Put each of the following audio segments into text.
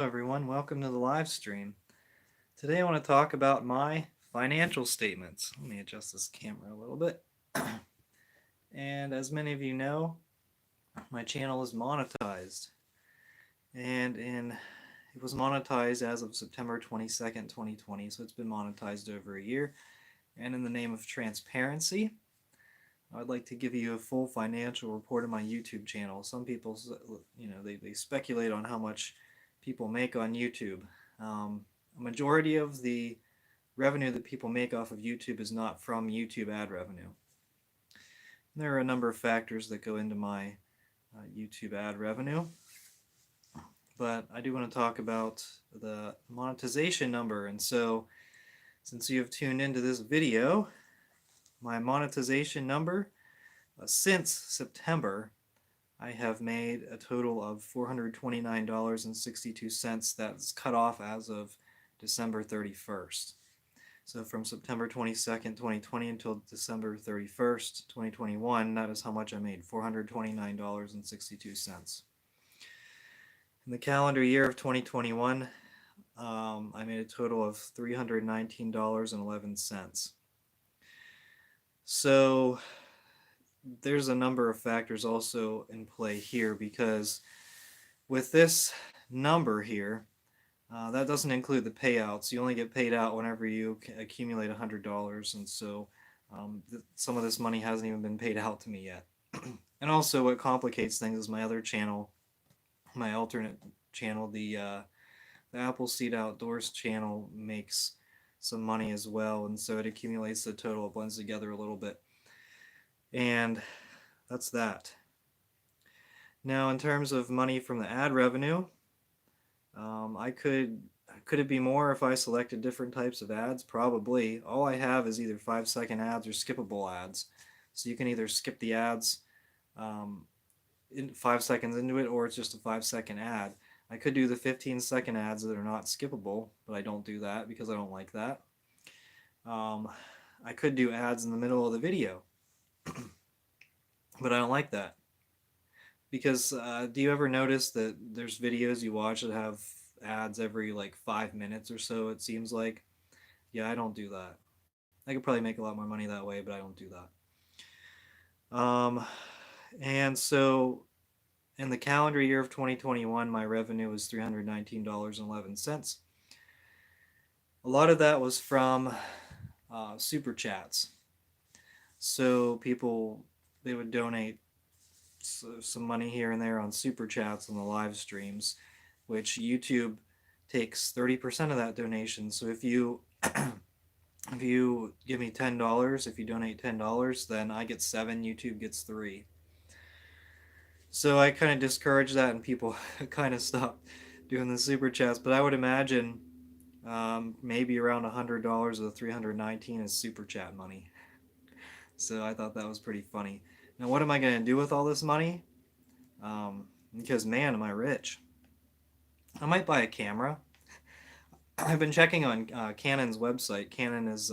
Everyone, welcome to the live stream. Today I want to talk about my financial statements. Let me adjust this camera a little bit. And as many of you know, my channel is monetized. And it was monetized as of September 22nd, 2020, so it's been monetized over a year. And in the name of transparency, I'd like to give you a full financial report of my YouTube channel. Some people, they speculate on how much people make on YouTube. A majority of the revenue that people make off of YouTube is not from YouTube ad revenue. There are a number of factors that go into my YouTube ad revenue, but I do want to talk about the monetization number. And so, since you have tuned into this video, my monetization number since September, I have made a total of $429.62. That's cut off as of December 31st. So from September 22nd, 2020 until December 31st, 2021, that is how much I made, $429.62. In the calendar year of 2021, I made a total of $319.11. So there's a number of factors also in play here, because with this number here, that doesn't include the payouts. You only get paid out whenever you accumulate $100, and so some of this money hasn't even been paid out to me yet. And also what complicates things is my other channel, my alternate channel, the Appleseed Outdoors channel, makes some money as well, and so it accumulates the total, it blends together a little bit. And that's that. Now, in terms of money from the ad revenue, could it be more if I selected different types of ads? Probably. All I have is either 5-second ads or skippable ads. So you can either skip the ads in 5 seconds into it, or it's just a 5-second ad. I could do the 15-second ads that are not skippable, but I don't do that because I don't like that. I could do ads in the middle of the video, but I don't like that. Because do you ever notice that there's videos you watch that have ads every like 5 minutes or so, it seems like? Yeah, I don't do that. I could probably make a lot more money that way, but I don't do that. And so in the calendar year of 2021, my revenue was $319.11. A lot of that was from super chats. So people, they would donate some money here and there on super chats on the live streams, which YouTube takes 30% of that donation. So if you if you give me $10, if you donate $10, then I get 7, YouTube gets 3. So I kind of discourage that, and people kind of stopped doing the super chats. But I would imagine maybe around $100 of the 319 is super chat money. So I thought that was pretty funny. Now, what am I going to do with all this money? Because, man, am I rich. I might buy a camera. I've been checking on Canon's website. Canon is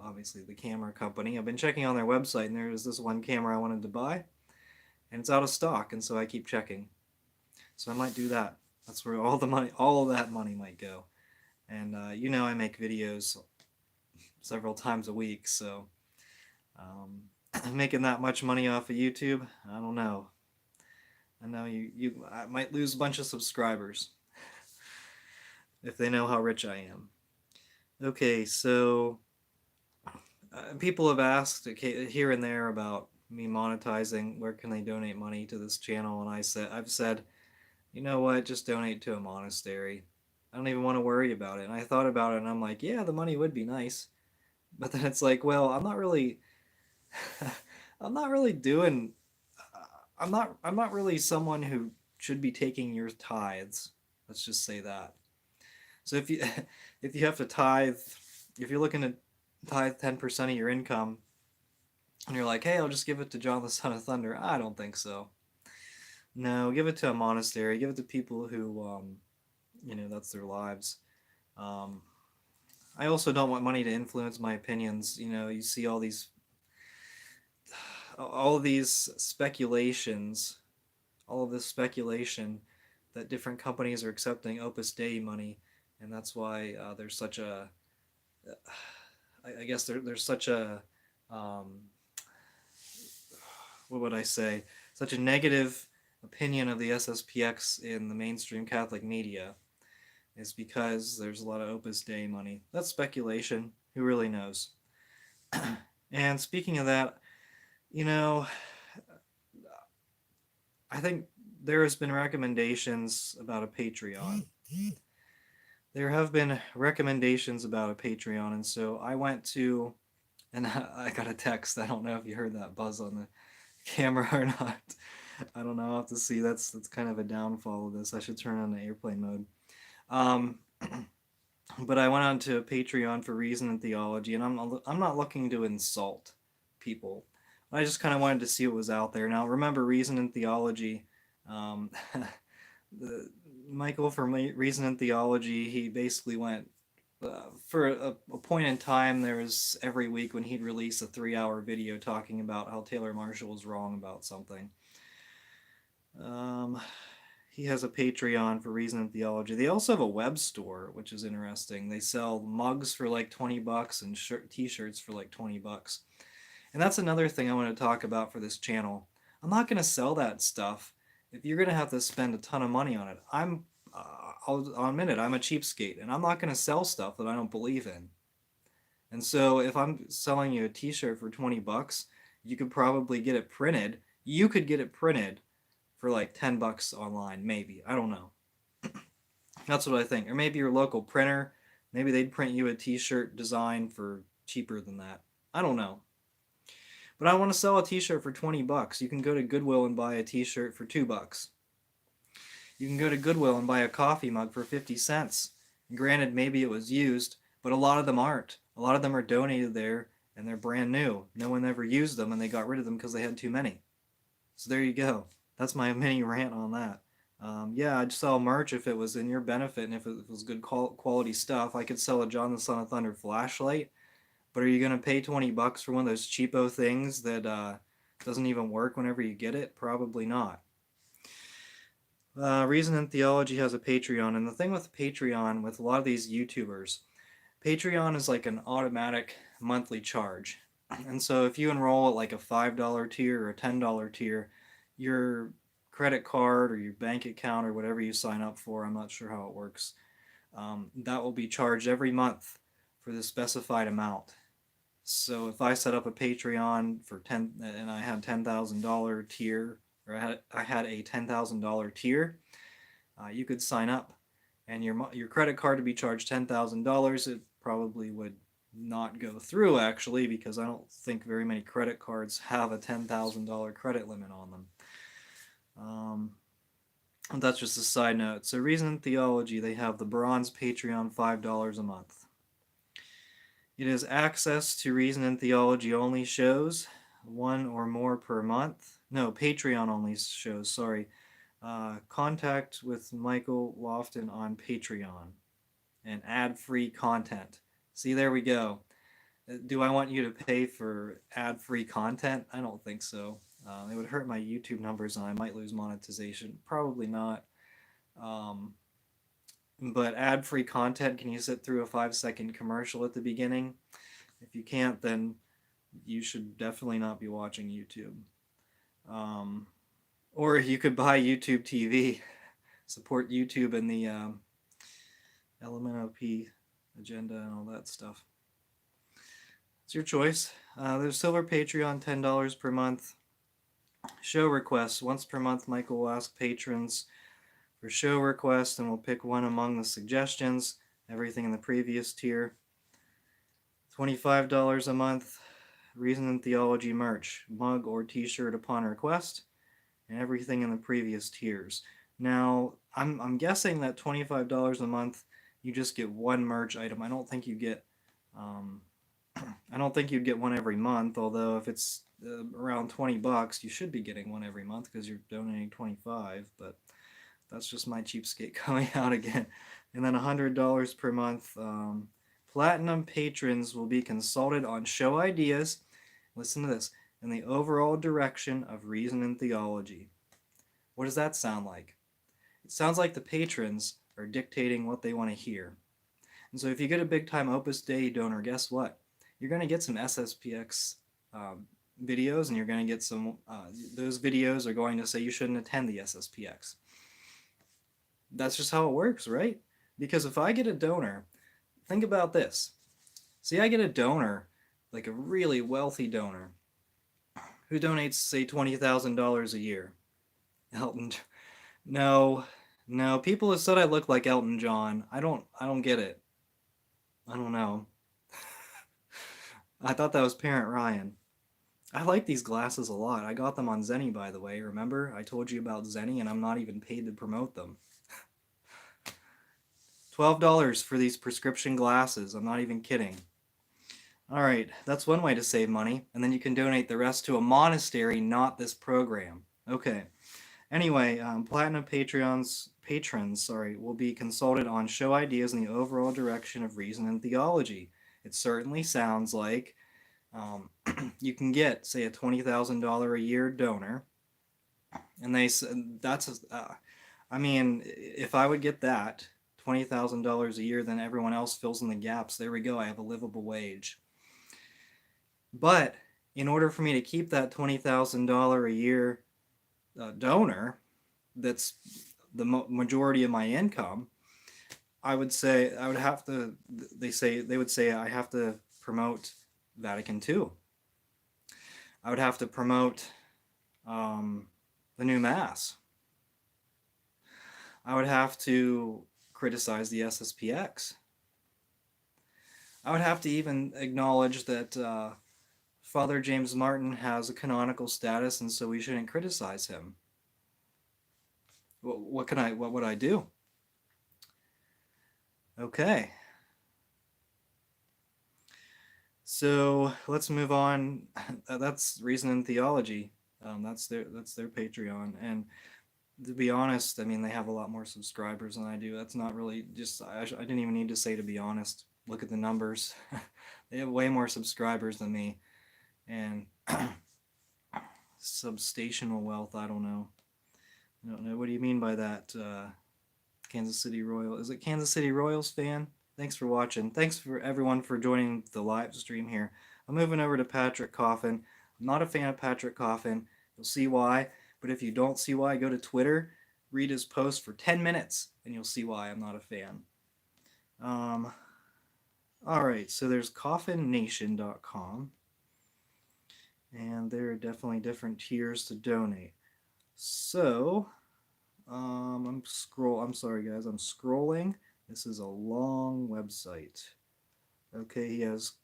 obviously the camera company. I've been checking on their website, and there was this one camera I wanted to buy, and it's out of stock, and so I keep checking. So I might do that. That's where all of that money might go. And I make videos several times a week, so making that much money off of YouTube, I don't know. I know I might lose a bunch of subscribers if they know how rich I am. Okay, so people have asked here and there about me monetizing. Where can they donate money to this channel? And I've said, you know what? Just donate to a monastery. I don't even want to worry about it. And I thought about it, and I'm like, yeah, the money would be nice, but then it's like, well, I'm not really doing. I'm not really someone who should be taking your tithes. Let's just say that. So if you if you have to tithe, if you're looking to tithe 10% of your income, and you're like, hey, I'll just give it to John the Son of Thunder, I don't think so. No, give it to a monastery. Give it to people who, that's their lives. I also don't want money to influence my opinions. You see all of these speculations, all of this speculation that different companies are accepting Opus Dei money, and that's why there's such a, I guess there's such a, um, what would I say, such a negative opinion of the SSPX in the mainstream Catholic media is because there's a lot of Opus Dei money. That's speculation. Who really knows? And speaking of that, you know, I think there has been recommendations about a Patreon. There have been recommendations about a Patreon, and so I went to, and I got a text. I don't know if you heard that buzz on the camera or not. I don't know. I'll have to see. That's kind of a downfall of this. I should turn on the airplane mode. Um, but I went on to Patreon for Reason and Theology, and I'm not looking to insult people. I just kind of wanted to see what was out there. Now, remember, Reason and Theology. Um, the Michael from Reason and Theology, he basically went for a point in time. There was every week when he'd release a 3-hour video talking about how Taylor Marshall was wrong about something. Um, he has a Patreon for Reason and Theology. They also have a web store, which is interesting. They sell mugs for like $20 and t-shirts for like $20. And that's another thing I want to talk about for this channel. I'm not going to sell that stuff if you're going to have to spend a ton of money on it. I'll admit it, I'm a cheapskate, and I'm not going to sell stuff that I don't believe in. And so if I'm selling you a t-shirt for $20, you could probably get it printed. You could get it printed for like $10 online, maybe. I don't know. That's what I think. Or maybe your local printer, maybe they'd print you a t-shirt design for cheaper than that. I don't know. But I want to sell a t-shirt for $20. You can go to Goodwill and buy a t-shirt for $2. You can go to Goodwill and buy a coffee mug for 50 cents. And granted, maybe it was used, but a lot of them aren't. A lot of them are donated there and they're brand new. No one ever used them and they got rid of them because they had too many. So there you go. That's my mini rant on that. Yeah, I'd sell merch if it was in your benefit and if it was good quality stuff. I could sell a John the Son of Thunder flashlight, but are you going to pay $20 for one of those cheapo things that doesn't even work whenever you get it? Probably not. Reason and Theology has a Patreon, and the thing with Patreon, with a lot of these YouTubers, Patreon is like an automatic monthly charge. And so if you enroll at like a $5 tier or a $10 tier, your credit card or your bank account or whatever you sign up for, I'm not sure how it works, that will be charged every month for the specified amount. So if I set up a Patreon for 10 and I had $10,000 tier, or I had a $10,000 tier, you could sign up, and your credit card to be charged $10,000. It probably would not go through actually because I don't think very many credit cards have a $10,000 credit limit on them. That's just a side note. So Reason and Theology, they have the bronze Patreon, $5 a month. It is access to Reason and Theology only shows, one or more per month. No, Patreon only shows, sorry. Contact with Michael Lofton on Patreon. And ad-free content. See, there we go. Do I want you to pay for ad-free content? I don't think so. It would hurt my YouTube numbers and I might lose monetization. Probably not. But ad-free content, can you sit through a 5-second commercial at the beginning? If you can't, then you should definitely not be watching YouTube. Or you could buy YouTube TV, support YouTube and the LMNOP agenda and all that stuff. It's your choice. There's Silver Patreon, $10 per month. Show requests. Once per month, Michael will ask patrons for show requests, and we'll pick one among the suggestions. Everything in the previous tier. $25 a month. Reason and Theology merch, mug or t-shirt upon request, and everything in the previous tiers. Now, I'm guessing that $25 a month, you just get one merch item. I don't think you get I don't think you'd get one every month, although if it's around $20, you should be getting one every month because you're donating 25, but that's just my cheapskate coming out again. And then $100 per month. Platinum patrons will be consulted on show ideas, listen to this, and the overall direction of Reason and Theology. What does that sound like? It sounds like the patrons are dictating what they want to hear. And so if you get a big time Opus Dei donor, guess what? You're going to get some SSPX um, videos, and you're going to get some, those videos are going to say you shouldn't attend the SSPX. That's just how it works, right? Because if I get a donor, think about this. See, I get a donor, like a really wealthy donor, who donates, say, $20,000 a year. Elton, no, no. People have said I look like Elton John. I don't get it. I don't know. I thought that was Parent Ryan. I like these glasses a lot. I got them on Zenny, by the way. Remember? I told you about Zenny, and I'm not even paid to promote them. $12 for these prescription glasses. I'm not even kidding. All right, that's one way to save money, and then you can donate the rest to a monastery, not this program. Okay. Anyway, Platinum patrons, will be consulted on show ideas in the overall direction of reason and theology. It certainly sounds like you can get, say, a $20,000 a year donor, and I mean, if I would get that $20,000 a year, then everyone else fills in the gaps. There we go. I have a livable wage. But in order for me to keep that $20,000 a year donor, that's the majority of my income, I would have to. They would say I have to promote Vatican II. I would have to promote the new Mass. I would have to criticize the SSPX. I would have to even acknowledge that Father James Martin has a canonical status, and so we shouldn't criticize him. What would I do? Okay. So let's move on. That's Reason and Theology. That's their Patreon, and to be honest, I mean, they have a lot more subscribers than I do. That's not really just. I didn't even need to say, to be honest. Look at the numbers. They have way more subscribers than me, and substational wealth. I don't know. What do you mean by that? Kansas City Royal. Is it Kansas City Royals fan? Thanks for watching. Thanks for everyone for joining the live stream here. I'm moving over to Patrick Coffin. I'm not a fan of Patrick Coffin. You'll see why. But if you don't see why, go to Twitter, read his post for 10 minutes, and you'll see why I'm not a fan. All right, so there's coffinnation.com, and there are definitely different tiers to donate. So, I'm sorry guys, I'm scrolling. This is a long website. Okay, he has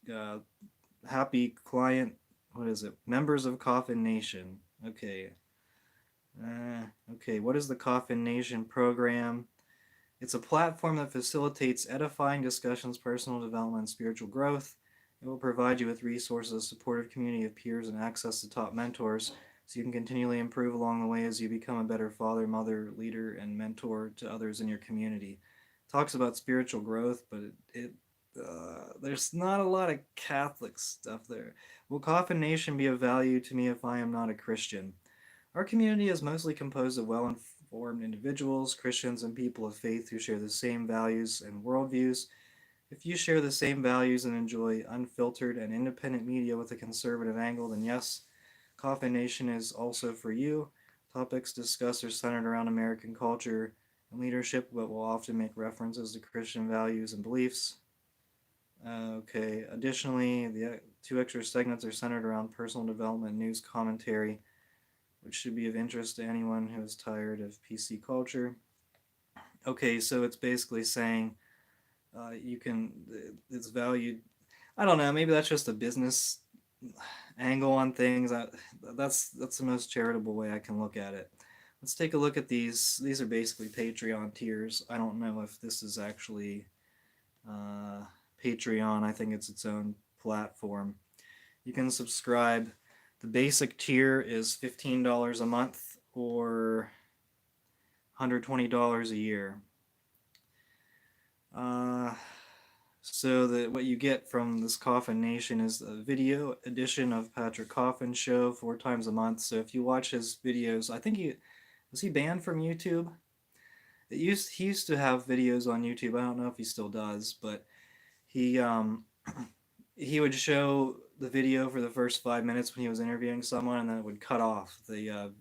happy client, what is it? Members of Coffin Nation. Okay. Okay, what is the Coffin Nation program? It's a platform that facilitates edifying discussions, personal development, and spiritual growth. It will provide you with resources, a supportive community of peers, and access to top mentors, so you can continually improve along the way as you become a better father, mother, leader, and mentor to others in your community. It talks about spiritual growth, but there's not a lot of Catholic stuff there. Will Coffin Nation be of value to me if I am not a Christian? Our community is mostly composed of well-informed individuals, Christians, and people of faith who share the same values and worldviews. If you share the same values and enjoy unfiltered and independent media with a conservative angle, then yes, Coffin Nation is also for you. Topics discussed are centered around American culture and leadership, but will often make references to Christian values and beliefs. Okay, additionally, the 2 extra segments are centered around personal development, news, commentary, which should be of interest to anyone who is tired of PC culture. Okay, so it's basically saying it's valued. I don't know, maybe that's just a business angle on things. That's the most charitable way I can look at it. Let's take a look at these. These are basically Patreon tiers. I don't know if this is actually Patreon. I think it's its own platform. You can subscribe. The basic tier is $15 a month or $120 a year. So what you get from this Coffin Nation is a video edition of Patrick Coffin's show 4 times a month. So if you watch his videos, I think was he banned from YouTube? he used to have videos on YouTube. I don't know if he still does, but he he would show the video for the first 5 minutes when he was interviewing someone, and then it would cut off. The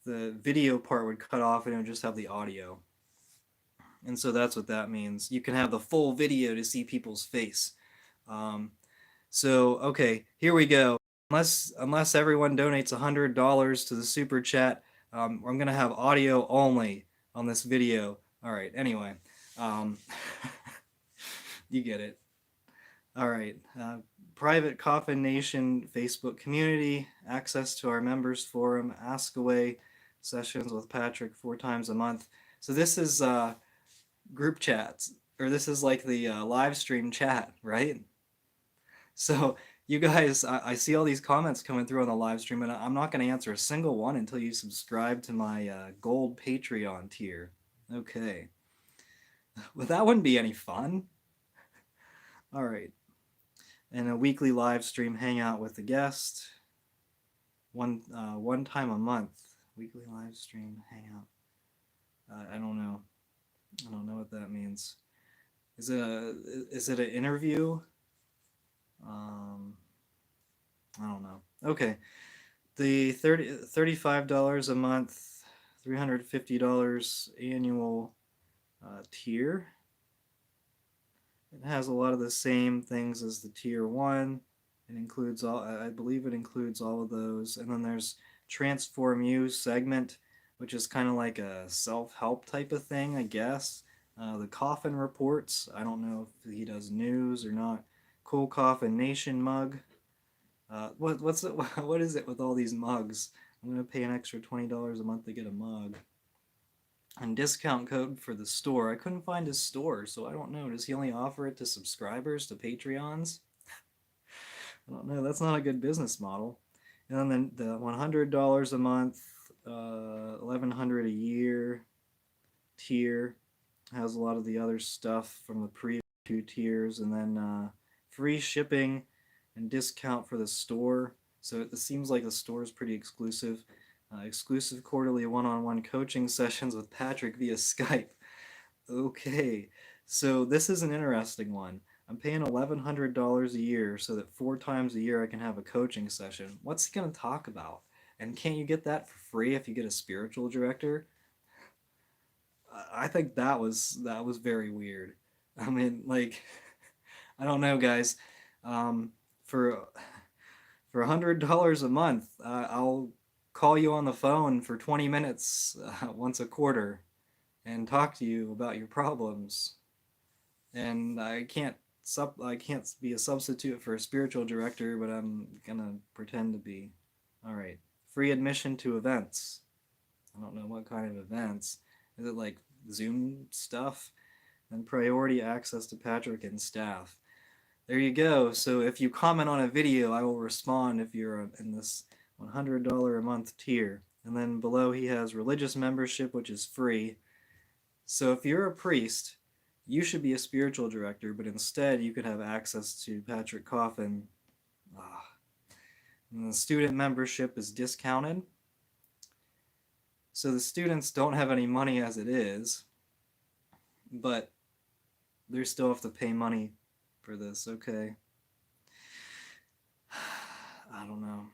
video part would cut off, and it would just have the audio. And so that's what that means. You can have the full video to see people's face. Um, so okay, here we go. Unless everyone donates $100 to the super chat, I'm gonna have audio only on this video. All right. Anyway, um, you get it. All right. Private Coffin Nation Facebook community, access to our members forum, ask away sessions with Patrick 4 times a month. So this is group chats, or this is like the live stream chat, right? So you guys, I see all these comments coming through on the live stream, and I'm not going to answer a single one until you subscribe to my gold Patreon tier. Okay. Would that wouldn't be any fun? All right. And a weekly live stream hangout with the guest. One time a month. Weekly live stream hangout. I don't know. I don't know what that means. Is it an interview? I don't know. Okay. The $35 a month, $350 annual tier. It has a lot of the same things as the tier 1. It includes all, I believe it includes all of those. And then there's Transform You segment, which is kind of like a self-help type of thing, I guess. The Coffin Reports, I don't know if he does news or not. Cool Coffin Nation mug. What's it? What is it with all these mugs? I'm gonna pay an extra $20 a month to get a mug. And discount code for the store. I couldn't find his store, so I don't know. Does he only offer it to subscribers, to Patreons? I don't know. That's not a good business model. And then the $100 a month, $1,100 a year tier has a lot of the other stuff from the previous 2 tiers, and then free shipping and discount for the store. So it seems like the store is pretty exclusive. Exclusive quarterly one-on-one coaching sessions with Patrick via Skype. Okay, so this is an interesting one. I'm paying $1,100 a year so that 4 times a year I can have a coaching session. What's he going to talk about? And can't you get that for free if you get a spiritual director? I think that was very weird. I mean, like, I don't know, guys. Um, for for $100 a month, I'll call you on the phone for 20 minutes once a quarter and talk to you about your problems. And I can't be a substitute for a spiritual director, but I'm gonna pretend to be. All right. Free admission to events. I don't know what kind of events. Is it like Zoom stuff? And priority access to Patrick and staff. There you go. So if you comment on a video, I will respond if you're in this $100 a month tier. And then below he has religious membership, which is free. So if you're a priest, you should be a spiritual director, but instead you could have access to Patrick Coffin. Ah. And the student membership is discounted. So the students don't have any money as it is, but they still have to pay money for this. Okay. I don't know.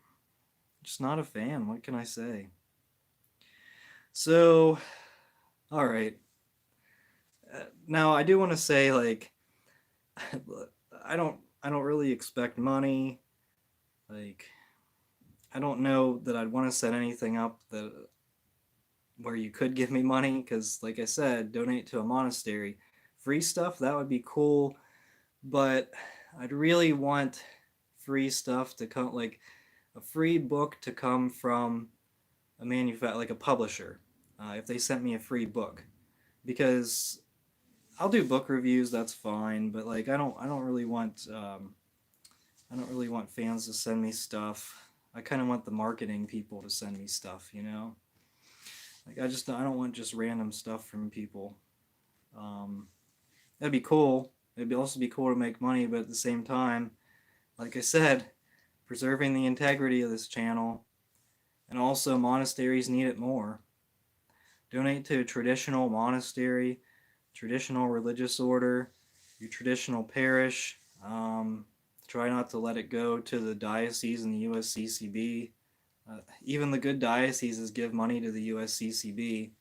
Just not a fan. What can I say? So, all right. Now I do want to say, like, I don't really expect money. Like, I don't know that I'd want to set anything up that where you could give me money, because like I said, donate to a monastery. Free stuff, that would be cool, but I'd really want free stuff to come, like a free book to come from a like a publisher, if they sent me a free book, because I'll do book reviews, that's fine, but like I don't really want fans to send me stuff. I kind of want the marketing people to send me stuff, you know? Like I don't want just random stuff from people. Um, that'd be cool. It'd also be cool to make money, but at the same time, like I said, preserving the integrity of this channel, and also monasteries need it more. Donate to a traditional monastery, traditional religious order, your traditional parish. Try not to let it go to the diocese and the USCCB. Even the good dioceses give money to the USCCB.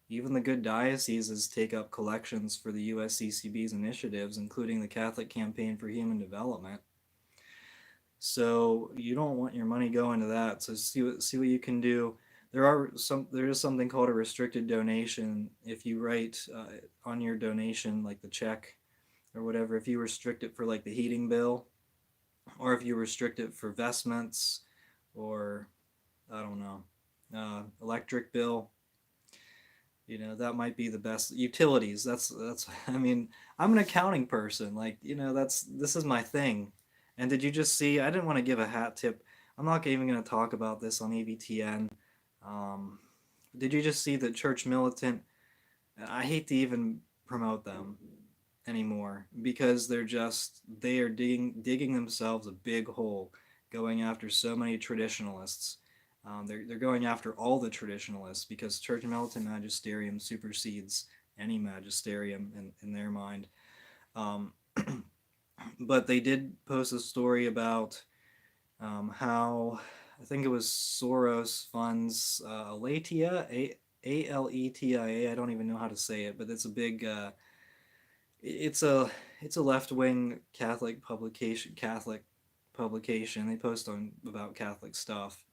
Even the good dioceses take up collections for the USCCB's initiatives, including the Catholic Campaign for Human Development. So you don't want your money going to that. So see what you can do. There is something called a restricted donation. If you write on your donation, like the check or whatever, if you restrict it for like the heating bill, or if you restrict it for vestments, or I don't know, electric bill, that might be the best. Utilities, that's I mean, I'm an accounting person, like, this is my thing. And did you just see, I didn't want to give a hat tip, I'm not even going to talk about this on EVTN. um, did you just see that Church Militant, I hate to even promote them anymore, because they are digging themselves a big hole, going after so many traditionalists. They're going after all the traditionalists, because Church Militant Magisterium supersedes any magisterium in their mind. Um, but they did post a story about how, I think it was Soros funds Aletia, Aletia. I don't even know how to say it, but it's a big it's a it's a left wing Catholic publication. They post on about Catholic stuff.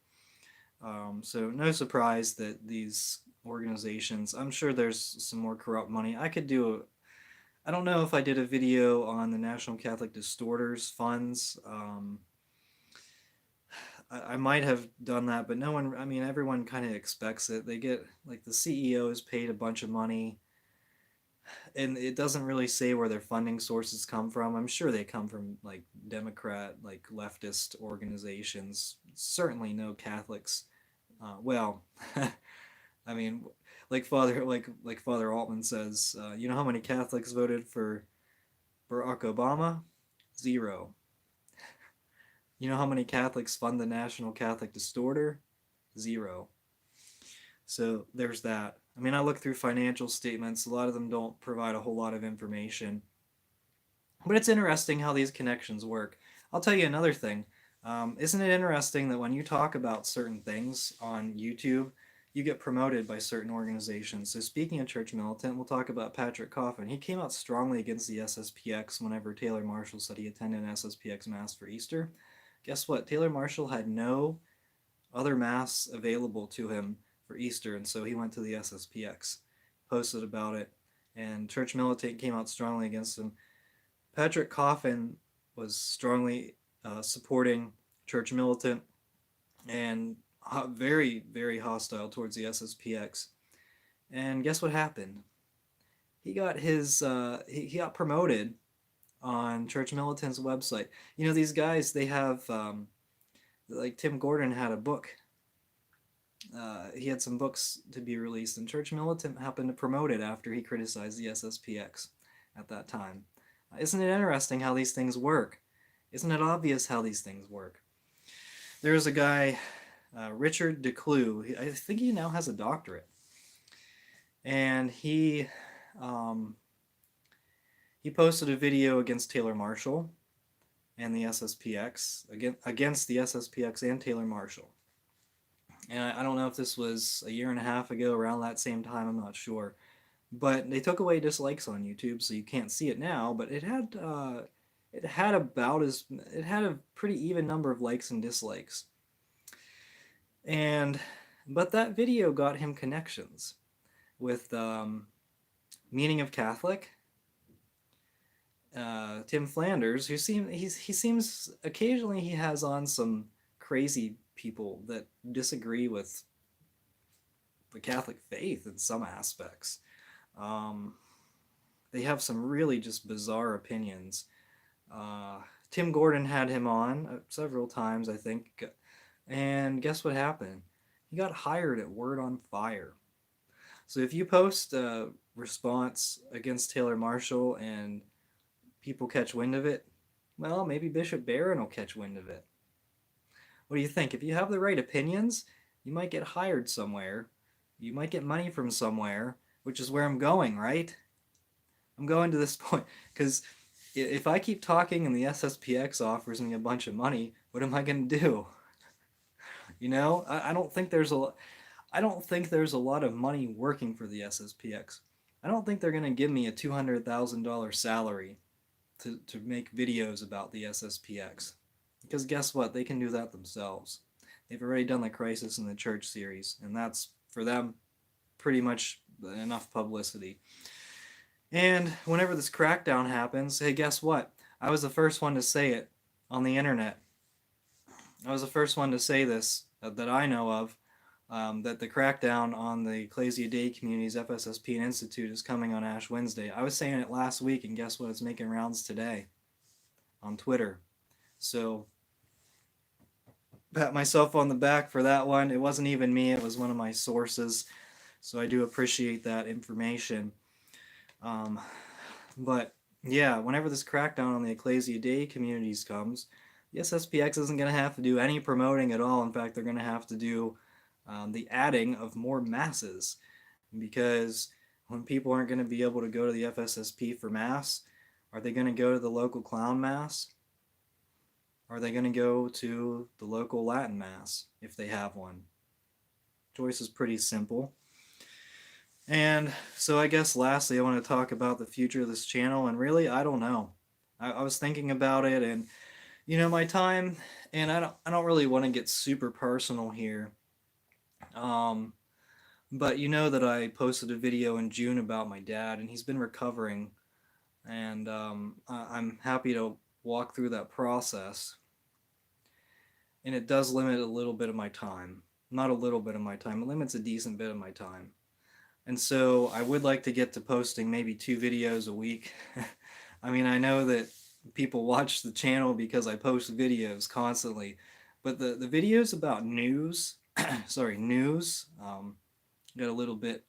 So no surprise that these organizations. I'm sure there's some more corrupt money. I don't know if I did a video on the National Catholic Distorters funds. I might have done that, but no one. I mean, everyone kind of expects it. They get, like, the CEO is paid a bunch of money, and it doesn't really say where their funding sources come from. I'm sure they come from, like, Democrat, like, leftist organizations. Certainly no Catholics. Well, I mean, like Father Altman says, you know how many Catholics voted for Barack Obama? Zero. You know how many Catholics fund the National Catholic Distorter? Zero. So there's that. I mean, I look through financial statements. A lot of them don't provide a whole lot of information. But it's interesting how these connections work. I'll tell you another thing. Isn't it interesting that when you talk about certain things on YouTube, you get promoted by certain organizations? So speaking of Church Militant, we'll talk about Patrick Coffin. He came out strongly against the SSPX whenever Taylor Marshall said he attended an SSPX Mass for Easter. Guess what? Taylor Marshall had no other Mass available to him for Easter, and so he went to the SSPX, posted about it, and Church Militant came out strongly against him. Patrick Coffin was strongly supporting Church Militant, and very, very hostile towards the SSPX. And guess what happened? He got promoted on Church Militant's website. These guys, they have like Tim Gordon had a book. He had some books to be released, and Church Militant happened to promote it after he criticized the SSPX at that time. Isn't it interesting how these things work? Isn't it obvious how these things work? There's a guy, Richard DeClue. I think he now has a doctorate, and he posted a video against Taylor Marshall and the SSPX, against the SSPX and Taylor Marshall. And I don't know if this was a year and a half ago, around that same time, I'm not sure. But they took away dislikes on YouTube, so you can't see it now. But it had a pretty even number of likes and dislikes. But that video got him connections with Meaning of Catholic, Tim Flanders, he seems occasionally he has on some crazy people that disagree with the Catholic faith in some aspects. They have some really just bizarre opinions. Tim Gordon had him on several times, I think, and guess what happened? He got hired at Word on Fire. So if you post a response against Taylor Marshall and people catch wind of it, well, maybe Bishop Barron will catch wind of it. What do you think? If you have the right opinions, you might get hired somewhere, You might get money from somewhere, which is where I'm going, right? I'm going to this point because if I keep talking and the SSPX offers me a bunch of money, what am I going to do? I don't think I don't think there's a lot of money working for the SSPX. I don't think they're going to give me a $200,000 salary to make videos about the SSPX. Because guess what? They can do that themselves. They've already done the Crisis in the Church series, and that's, for them, pretty much enough publicity. And whenever this crackdown happens, hey, guess what? I was the first one to say it on the internet. I was the first one to say this that I know of, that the crackdown on the Ecclesia Dei Community's FSSP and Institute is coming on Ash Wednesday. I was saying it last week, and guess what? It's making rounds today on Twitter. So, pat myself on the back for that one. It wasn't even me, it was one of my sources. So, I do appreciate that information. Um, but, yeah, whenever this crackdown on the Ecclesia Dei communities comes, the SSPX isn't going to have to do any promoting at all. In fact, they're going to have to do the adding of more masses, because when people aren't going to be able to go to the FSSP for mass, are they going to go to the local clown mass? Are they going to go to the local Latin mass if they have one? Choice is pretty simple. And so I guess lastly, I want to talk about the future of this channel. And really, I don't know. I was thinking about it, and my time, and I don't really want to get super personal here. But you know that I posted a video in June about my dad, and he's been recovering, and I'm happy to walk through that process. And it does limit a little bit of my time. Not a little bit of my time, it limits a decent bit of my time. And so I would like to get to posting maybe 2 videos a week. I mean, I know that people watch the channel because I post videos constantly, but the videos about news, news, got a little bit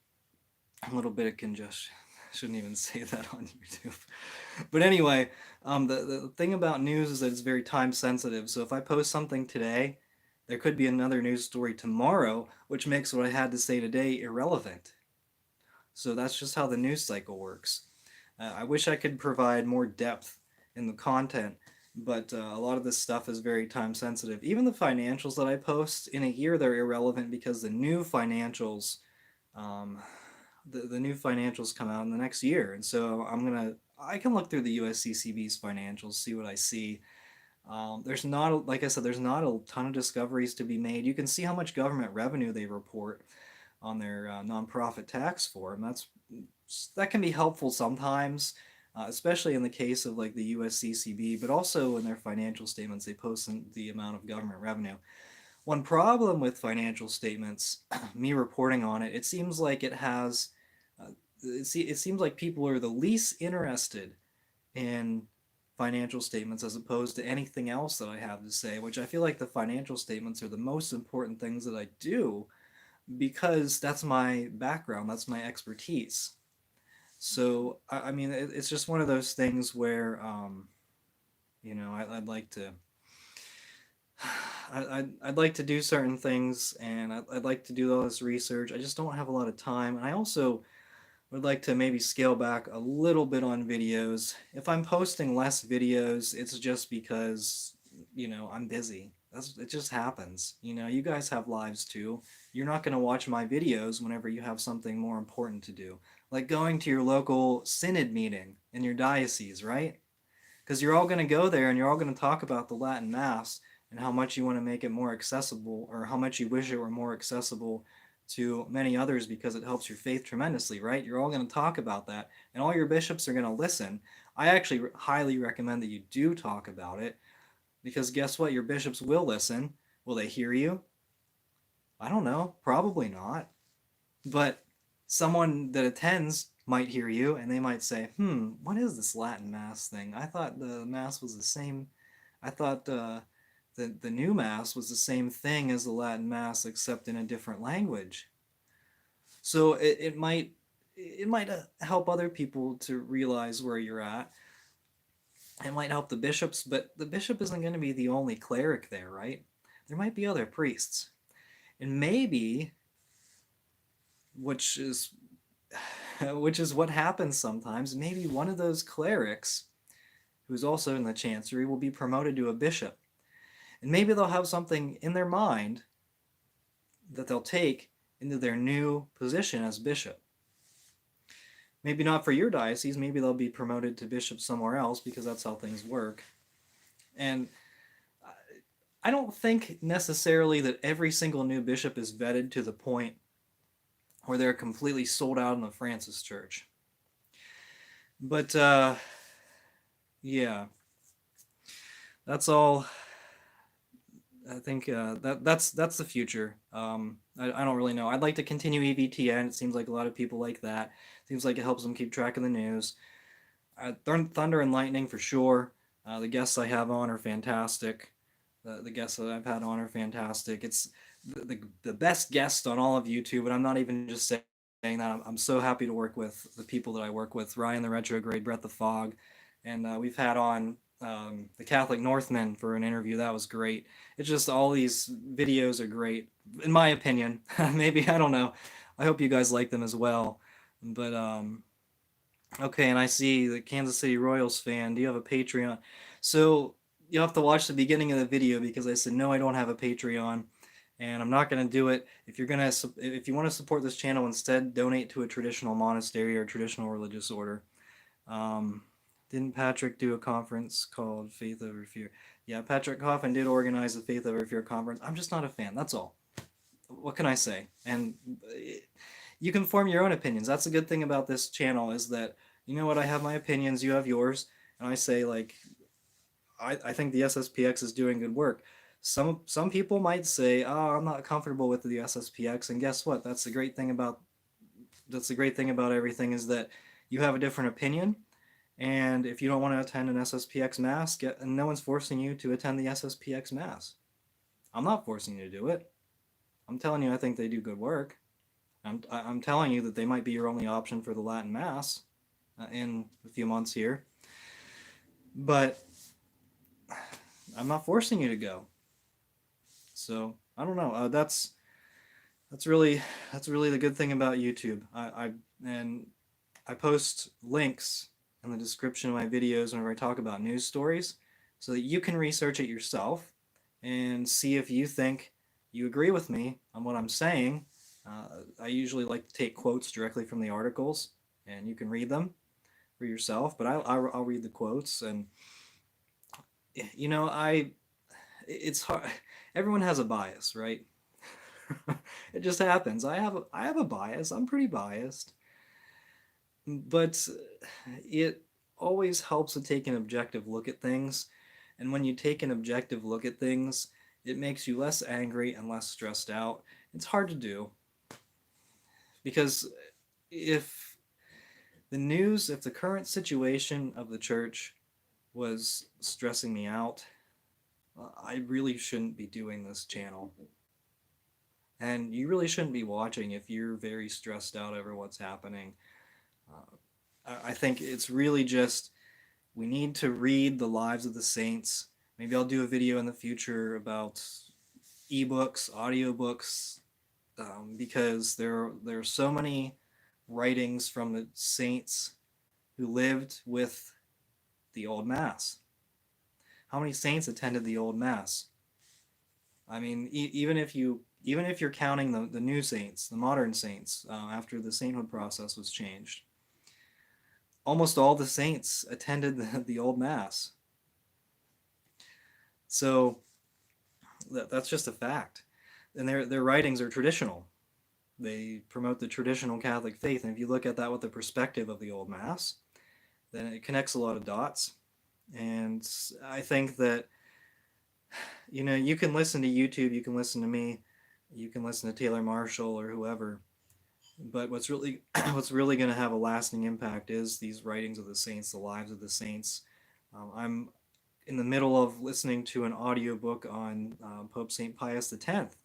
of congestion. I shouldn't even say that on YouTube. But anyway, the thing about news is that it's very time sensitive. So if I post something today, there could be another news story tomorrow, which makes what I had to say today irrelevant. So that's just how the news cycle works. I wish I could provide more depth in the content, but a lot of this stuff is very time sensitive. Even the financials that I post in a year, they're irrelevant because the new financials, the new financials come out in the next year, and so I can look through the USCCB's financials, see what I see. There's not, like I said, there's not a ton of discoveries to be made. You can see how much government revenue they report on their nonprofit tax form. That can be helpful sometimes, especially in the case of like the USCCB, but also in their financial statements they post the amount of government revenue. One problem with financial statements, me reporting on it, it seems like it seems like people are the least interested in financial statements as opposed to anything else that I have to say, which I feel like the financial statements are the most important things that I do because that's my background, that's my expertise. So, I mean, it's just one of those things where, I'd like to. I'd like to do certain things, and I'd like to do all this research. I just don't have a lot of time, and I also would like to maybe scale back a little bit on videos. If I'm posting less videos, it's just because, I'm busy. It just happens. You guys have lives too. You're not going to watch my videos whenever you have something more important to do, like going to your local synod meeting in your diocese, right? Because you're all going to go there and you're all going to talk about the Latin Mass and how much you want to make it more accessible, or how much you wish it were more accessible to many others because it helps your faith tremendously, right? You're all going to talk about that, and all your bishops are going to listen. I actually highly recommend that you do talk about it, because guess what? Your bishops will listen. Will they hear you? I don't know. Probably not. But someone that attends might hear you, and they might say, what is this Latin Mass thing? I thought the Mass was the same. I thought the new Mass was the same thing as the Latin Mass, except in a different language. So it might help other people to realize where you're at. It might help the bishops, but the bishop isn't going to be the only cleric there, right? There might be other priests. And maybe which is which is what happens sometimes. Maybe one of those clerics, who's also in the chancery, will be promoted to a bishop, and maybe they'll have something in their mind that they'll take into their new position as bishop. Maybe not for your diocese, maybe they'll be promoted to bishop somewhere else because that's how things work. And I don't think necessarily that every single new bishop is vetted to the point where they're completely sold out in the Francis Church. But yeah, that's all. I think that's the future. I don't really know. I'd like to continue EVTN. It seems like a lot of people like that. Seems like it helps them keep track of the news. Thunder and Lightning for sure. The guests I have on are fantastic. The guests that I've had on are fantastic. It's the best guest on all of YouTube, and I'm not even just saying that. I'm so happy to work with the people that I work with. Ryan the Retrograde, Brett the Fog, and we've had on the Catholic Northman for an interview. That was great. It's just all these videos are great, in my opinion. Maybe, I don't know. I hope you guys like them as well. But okay, and I see the Kansas City Royals fan. Do you have a Patreon? So you'll have to watch the beginning of the video because I said no, I don't have a Patreon, and I'm not going to do it. If you want to support this channel, instead donate to a traditional monastery or traditional religious order. Um, didn't Patrick do a conference called Faith Over Fear? Yeah, Patrick Coffin did organize the Faith Over Fear conference. I'm just not a fan. That's all. What can I say? And you can form your own opinions. That's a good thing about this channel, is that, you know what, I have my opinions, you have yours, and I say, like, I think the SSPX is doing good work. Some people might say, oh, I'm not comfortable with the SSPX, and guess what? That's the great thing about everything, is that you have a different opinion, and if you don't want to attend an SSPX mass, and no one's forcing you to attend the SSPX mass. I'm not forcing you to do it. I'm telling you I think they do good work. I'm telling you that they might be your only option for the Latin Mass in a few months here. But I'm not forcing you to go. So I don't know. That's really the good thing about YouTube. I post links in the description of my videos whenever I talk about news stories, so that you can research it yourself and see if you think you agree with me on what I'm saying. I usually like to take quotes directly from the articles, and you can read them for yourself. But I'll read the quotes, and you know, it's hard. Everyone has a bias, right? It just happens. I have a bias. I'm pretty biased, but it always helps to take an objective look at things. And when you take an objective look at things, it makes you less angry and less stressed out. It's hard to do, because if if the current situation of the church was stressing me out, I really shouldn't be doing this channel. And you really shouldn't be watching if you're very stressed out over what's happening. I think it's really just, we need to read the lives of the saints. Maybe I'll do a video in the future about ebooks, audiobooks, because there are so many writings from the saints who lived with the old Mass. How many saints attended the old Mass? I mean, even if you're counting the new saints, the modern saints, after the sainthood process was changed, almost all the saints attended the old Mass. So that's just a fact. And their writings are traditional. They promote the traditional Catholic faith. And if you look at that with the perspective of the old Mass, then it connects a lot of dots. And I think that, you know, you can listen to YouTube, you can listen to me, you can listen to Taylor Marshall or whoever, but what's really going to have a lasting impact is these writings of the saints, the lives of the saints. I'm in the middle of listening to an audiobook on Pope St. Pius X, and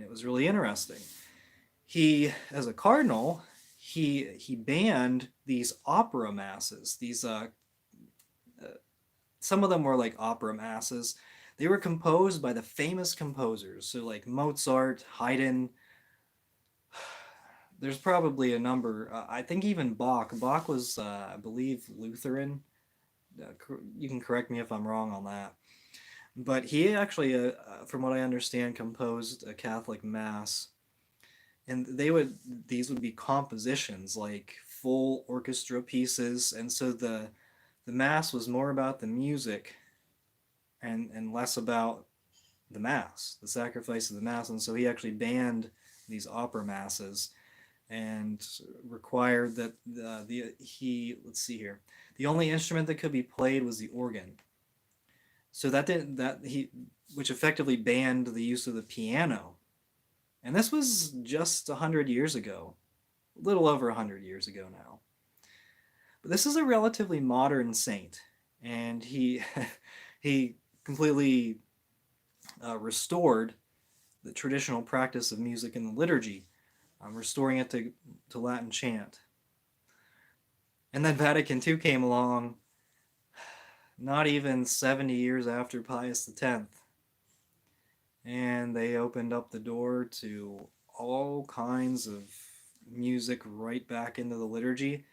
it was really interesting. He, as a cardinal, he banned these opera masses. These some of them were like opera masses. They were composed by the famous composers, so like Mozart, Haydn. there's probably a number. I think even Bach. Bach was, I believe, Lutheran. You can correct me if I'm wrong on that. But he actually, from what I understand, composed a Catholic mass, and these would be compositions like full orchestra pieces, and so the mass was more about the music and less about the mass, the sacrifice of the mass, and so he actually banned these opera masses and required that the he let's see here, the only instrument that could be played was the organ. So that didn't that he which effectively banned the use of the piano. And this was just 100 years ago, a little over 100 years ago now. But this is a relatively modern saint, and he he completely restored the traditional practice of music in the liturgy, restoring it to Latin chant. And then Vatican II came along not even 70 years after Pius X, and they opened up the door to all kinds of music right back into the liturgy.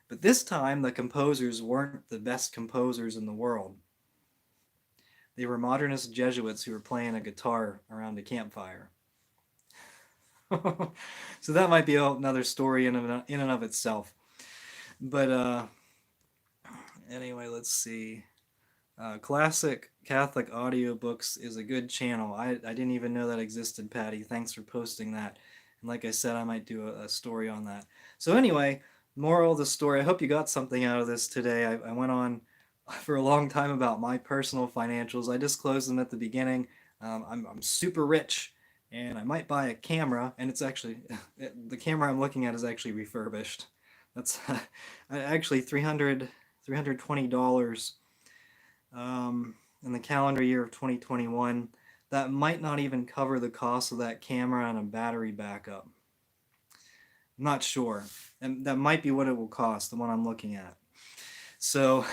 But this time, the composers weren't the best composers in the world. They were modernist Jesuits who were playing a guitar around a campfire. So that might be another story in and of itself. But anyway, let's see. Classic Catholic Audiobooks is a good channel. I didn't even know that existed, Patty. Thanks for posting that. And like I said, I might do a story on that. So anyway, moral of the story. I hope you got something out of this today. I went on for a long time about my personal financials. I disclosed them at the beginning. I'm super rich, and I might buy a camera. And it's actually the camera I'm looking at is actually refurbished. That's actually $320 in the calendar year of 2021. That might not even cover the cost of that camera and a battery backup. I'm not sure. And that might be what it will cost, the one I'm looking at. So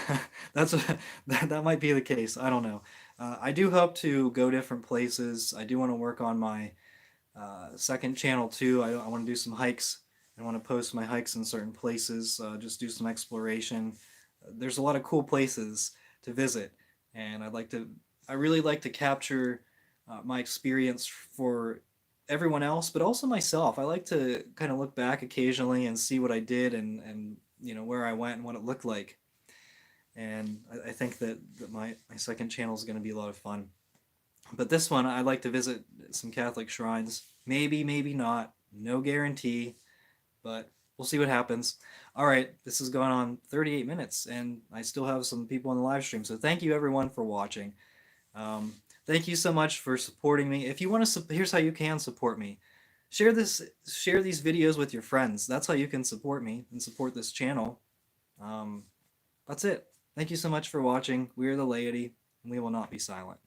that's that might be the case. I don't know. I do hope to go different places. I do want to work on my second channel too. I want to do some hikes. I want to post my hikes in certain places. Just do some exploration. There's a lot of cool places to visit, and I really like to capture my experience for everyone else, but also myself. I like to kind of look back occasionally and see what I did and where I went and what it looked like. And I think that my second channel is going to be a lot of fun. But this one, I'd like to visit some Catholic shrines. Maybe, maybe not. No guarantee, but we'll see what happens. All right, this has gone on 38 minutes, and I still have some people in the live stream. So thank you, everyone, for watching. Thank you so much for supporting me. If you want to, here's how you can support me. Share these videos with your friends. That's how you can support me and support this channel. That's it. Thank you so much for watching. We are the laity, and we will not be silent.